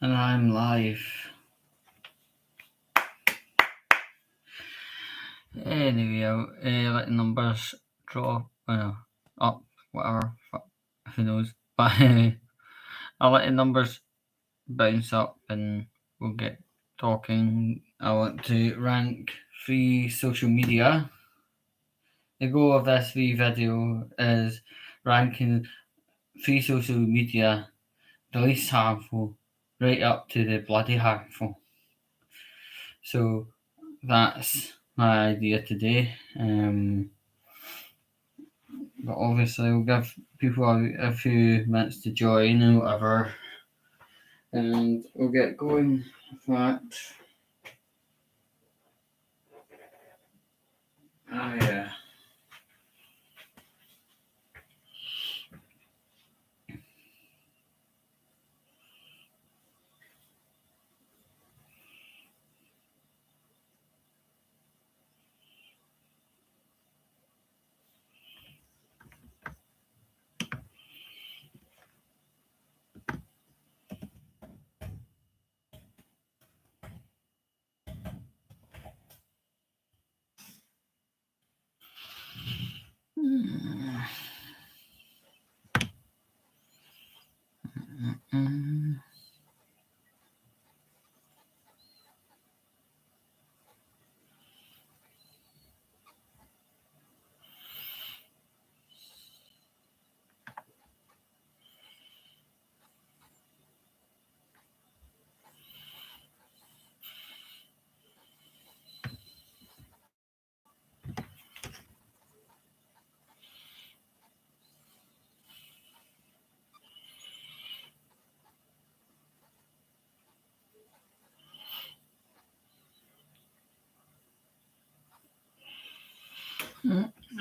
And I'm live. Anyway, I'll let the numbers drop, up, whatever, who knows. But I'll let the numbers bounce up and we'll get talking. I want to rank free social media. The goal of this wee video is ranking free social media, the least harmful, right up to the bloody harmful. So that's my idea today. But obviously, we'll give people a few minutes to join and whatever, and we'll get going with that. Oh, yeah.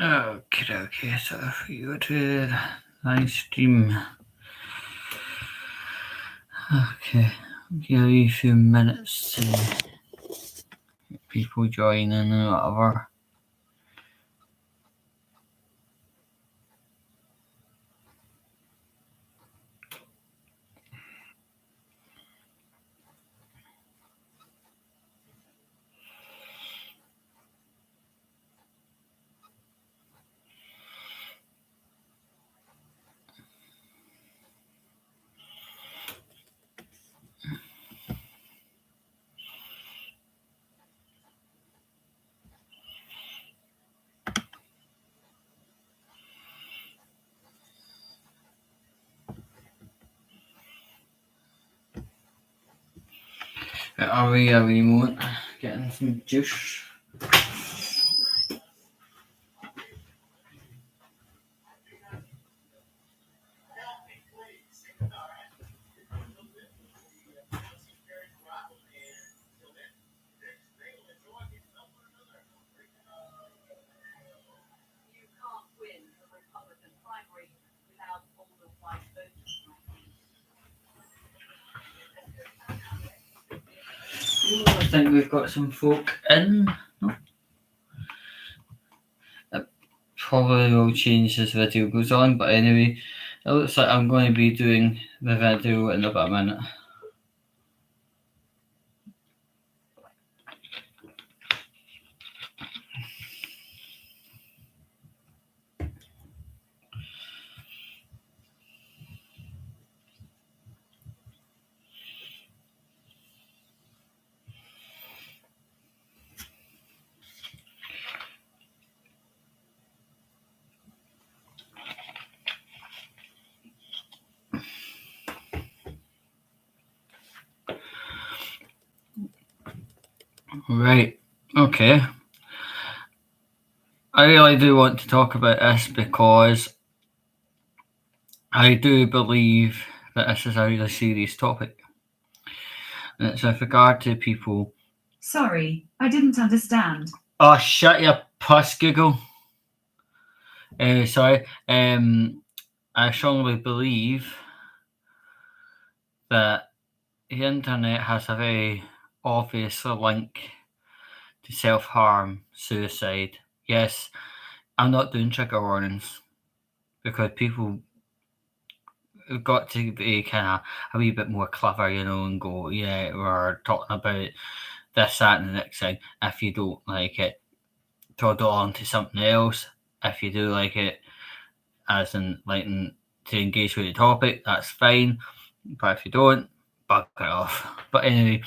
Okay, so if we go to the live stream. Okay, give you a few minutes to get people join in and whatever. Are we a wee moment getting some juice? I think we've got some folk in. No? It probably will change as the video goes on, but anyway, it looks like I'm going to be doing the video in about a minute. Right, okay. I really do want to talk about this because I do believe that this is a really serious topic. And it's with regard to people. Sorry, I didn't understand. Oh, shut your puss, Google. Sorry. I strongly believe that the internet has a very obvious link to self-harm, suicide. Yes, I'm not doing trigger warnings because people got to be kind of a wee bit more clever, and go, yeah, we're talking about this, that, and the next thing. If you don't like it, toddle on to something else. If you do like it, as in liking to engage with the topic, that's fine. But if you don't, bug it off. But anyway,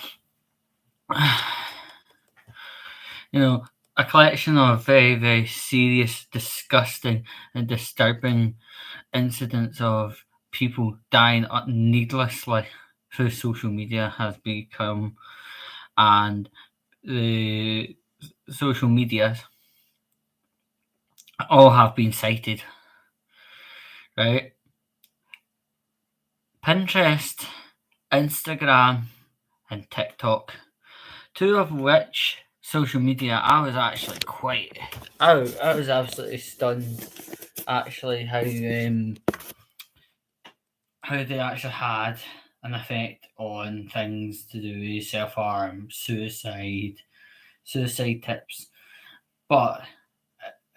a collection of very, very serious, disgusting, and disturbing incidents of people dying needlessly through social media has become, and the social medias all have been cited, right? Pinterest, Instagram, and TikTok, two of which social media I was absolutely stunned actually how they actually had an effect on things to do with self-harm, suicide tips. But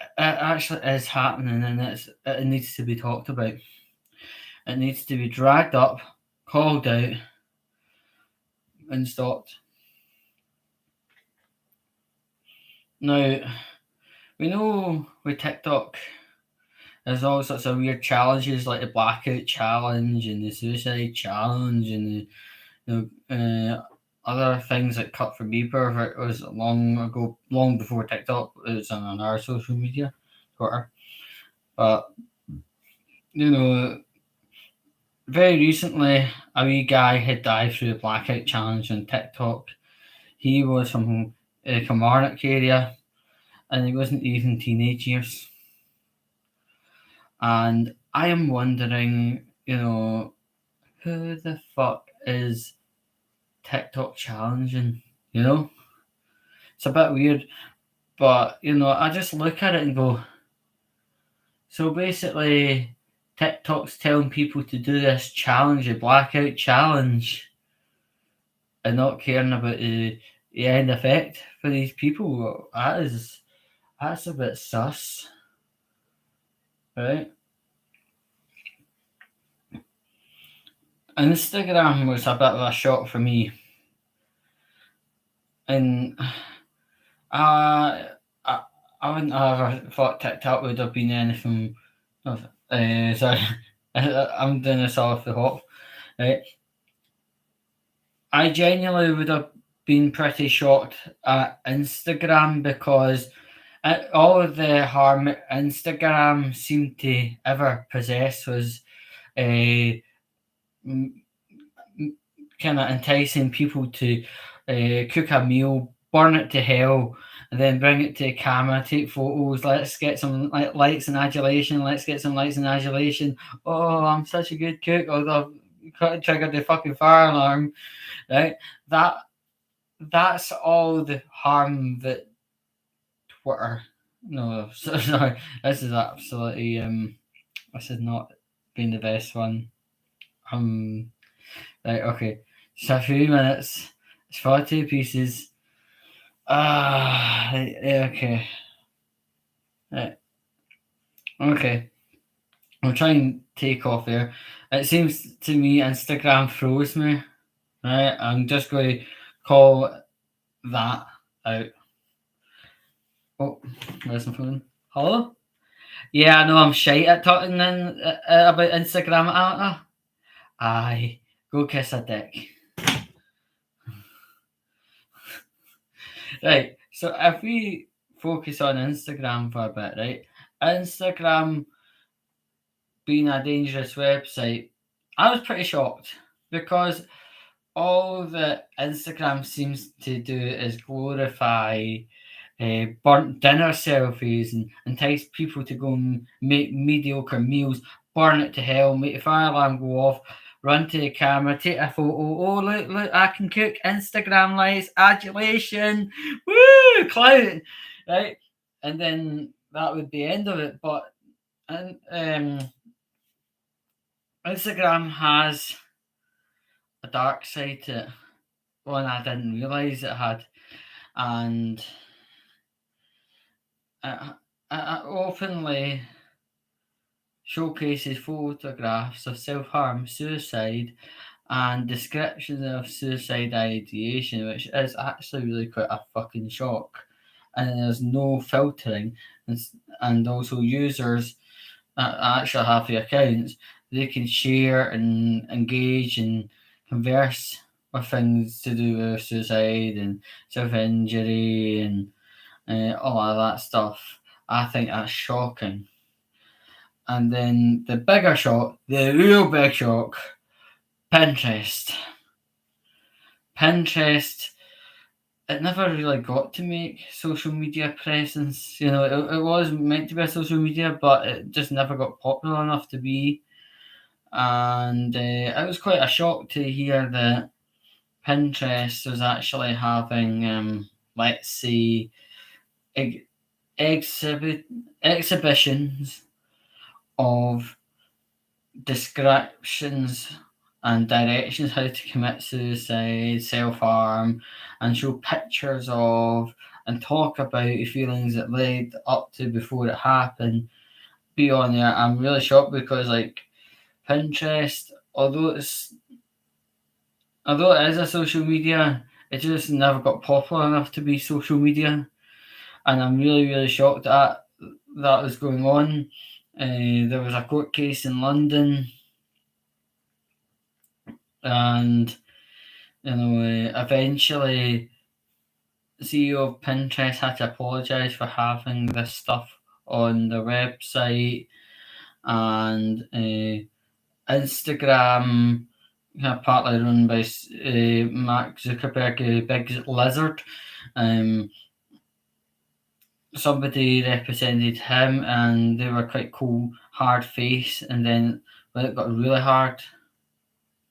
it actually is happening, and it needs to be talked about. It needs to be dragged up, called out, and stopped. Now, we know with TikTok, there's all sorts of weird challenges like the blackout challenge and the suicide challenge and the other things like Cut for Beeper. It was long before TikTok. It was on our social media, Twitter. But very recently, a wee guy had died through the blackout challenge on TikTok. He was from the Kilmarnock area, and he wasn't even teenage years. And I am wondering, who the fuck is TikTok challenging? It's a bit weird, but I just look at it and go, so basically TikTok's telling people to do this challenge, a blackout challenge, and not caring about the end effect for these people. That's a bit sus, right? Instagram was a bit of a shock for me, and I wouldn't have ever thought TikTok would have been anything. Sorry, I'm doing this off the hop. Right, I genuinely would have been pretty shocked at Instagram, because all of the harm Instagram seemed to ever possess was kind of enticing people to cook a meal, burn it to hell, and then bring it to the camera, take photos. Let's get some likes and adulation. Let's get some likes and adulation. Oh, I'm such a good cook. Although I've triggered the fucking fire alarm, right? That's all the harm that Twitter. No, sorry. This is absolutely this has not been the best one. Right, okay. Just a few minutes. It's 42 pieces. Right, okay. Right. Okay. I'll try and take off there. It seems to me Instagram froze me. Right, I'm just going to call that out. Oh, where's my phone? Hello? Yeah, I know I'm shite at talking about Instagram, aren't I? Aye, go kiss a dick. Right, so if we focus on Instagram for a bit, right? Instagram being a dangerous website, I was pretty shocked, because all that Instagram seems to do is glorify burnt dinner selfies and entice people to go and make mediocre meals, burn it to hell, make the fire alarm go off, run to the camera, take a photo. Oh, look, I can cook. Instagram likes, adulation, woo, clout, right? And then that would be the end of it. But Instagram has a dark side to it, one I didn't realise it had, and it openly showcases photographs of self-harm, suicide, and descriptions of suicide ideation, which is actually really quite a fucking shock. And there's no filtering, and also users actually have the accounts. They can share and engage and converse with things to do with suicide and self-injury and all of that stuff. I think that's shocking. And then the bigger shock, the real big shock, Pinterest. Pinterest, it never really got to make social media presence. You know, it was meant to be a social media, but it just never got popular enough to be. And it was quite a shock to hear that Pinterest was actually having, let's say, exhibitions of descriptions and directions how to commit suicide, self-harm, and show pictures of and talk about the feelings that led up to before it happened. Be on there. I'm really shocked because like Pinterest, although it is a social media, it just never got popular enough to be social media. And I'm really, really shocked at that was going on. There was a court case in London, and eventually CEO of Pinterest had to apologise for having this stuff on the website, and Instagram, partly run by Mark Zuckerberg, Big Lizard. Somebody represented him, and they were quite cool, hard face. And then when it got really hard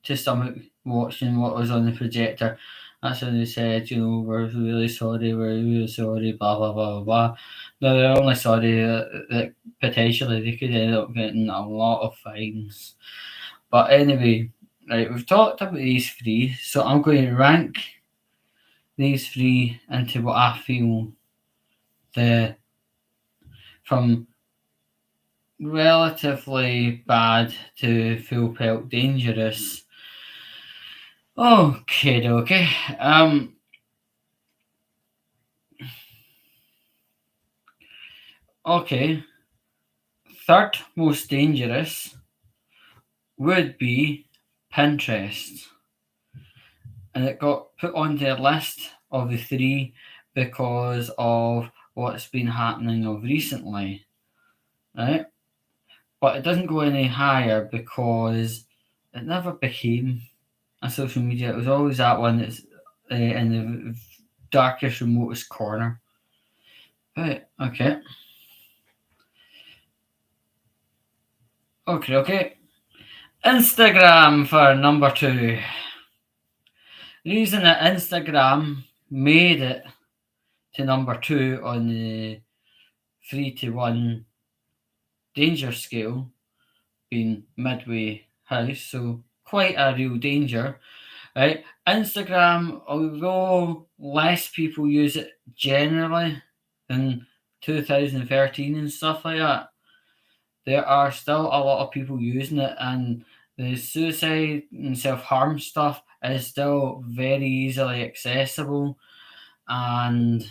to stomach watching what was on the projector, that's when they said, we're really sorry, blah, blah, blah, blah. No, they're only sorry that potentially they could end up getting a lot of fines. But anyway, right, we've talked about these three, so I'm going to rank these three into what I feel from relatively bad to full pelt dangerous. Okay. Okay. Third most dangerous would be Pinterest. And it got put on the list of the three because of what's been happening of recently, right? But it doesn't go any higher because it never became a social media. It was always that one that's in the darkest, remotest corner. Right, okay. Okay. Instagram for number 2. The reason that Instagram made it to number 2 on the 3 to 1 danger scale, being midway house, so quite a real danger, right? Instagram, although less people use it generally than 2013 and stuff like that, there are still a lot of people using it, and the suicide and self-harm stuff is still very easily accessible, and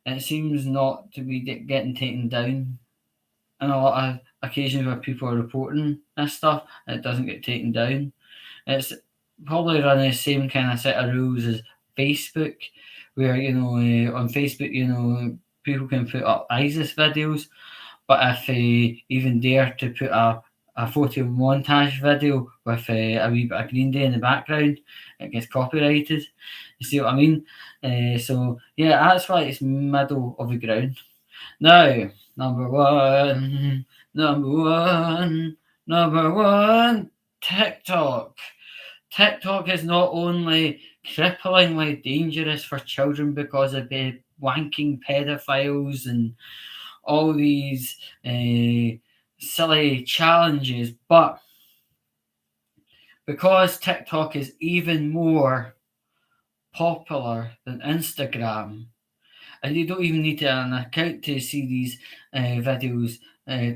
it seems not to be getting taken down. And a lot of occasions where people are reporting this stuff, it doesn't get taken down. It's probably running the same kind of set of rules as Facebook, where on Facebook, people can put up ISIS videos, but if they even dare to put a photo montage video with a wee bit of Green Day in the background, it gets copyrighted. You see what I mean? So yeah, that's why it's middle of the ground. Now, number one, TikTok. TikTok is not only cripplingly dangerous for children because of the wanking pedophiles and all these silly challenges, but because TikTok is even more popular than Instagram, and you don't even need to have an account to see these videos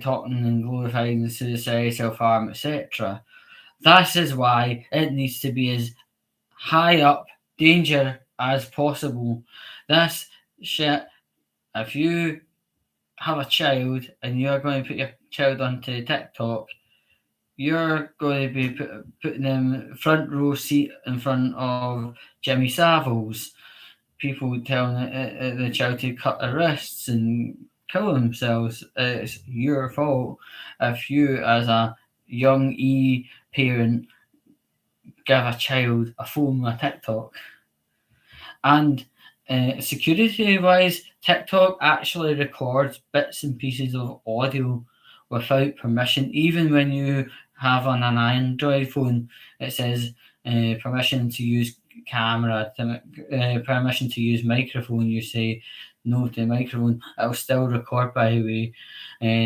talking and glorifying suicide, self-harm, etc. This is why it needs to be as high up danger as possible. This shit, if you have a child and you're going to put your child onto TikTok, you're going to be putting them front row seat in front of Jimmy Savile's. People telling the child to cut their wrists and kill themselves. It's your fault if you, as a young parent, give a child a phone with TikTok. And security wise, TikTok actually records bits and pieces of audio without permission. Even when you have on an Android phone, it says permission to use camera, permission to use microphone. You say no to microphone, it'll still record, by the way.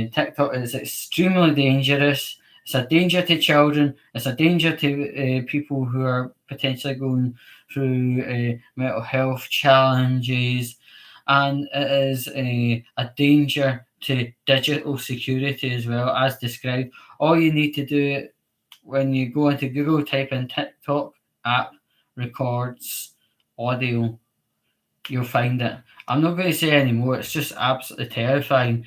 TikTok is extremely dangerous. It's a danger to children. It's a danger to people who are potentially going through mental health challenges, and it is a danger to digital security as well, as described. All you need to do when you go into Google, type in TikTok app records audio, you'll find it. I'm not going to say any more, it's just absolutely terrifying.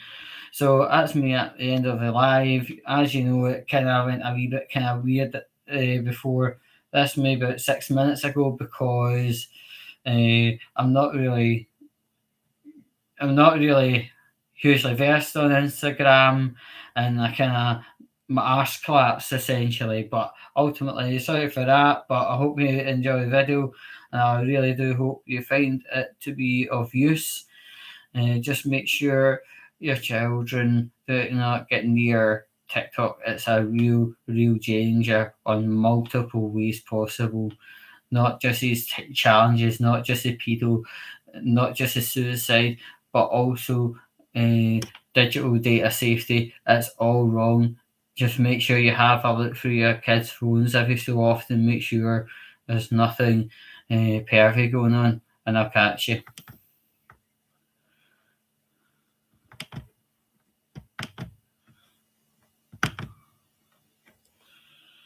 So that's me at the end of the live. As you know, it kind of went a wee bit kind of weird before this, maybe about 6 minutes ago, because I'm not really hugely versed on Instagram, and I kind of my arse collapsed essentially. But ultimately, sorry for that. But I hope you enjoy the video, and I really do hope you find it to be of use. Just make sure your children do not get near TikTok. It's a real danger on multiple ways possible. Not just these challenges, not just the pedo, not just the suicide, but also digital data safety. It's all wrong. Just make sure you have a look through your kids' phones every so often. Make sure there's nothing pervy going on, and I'll catch you.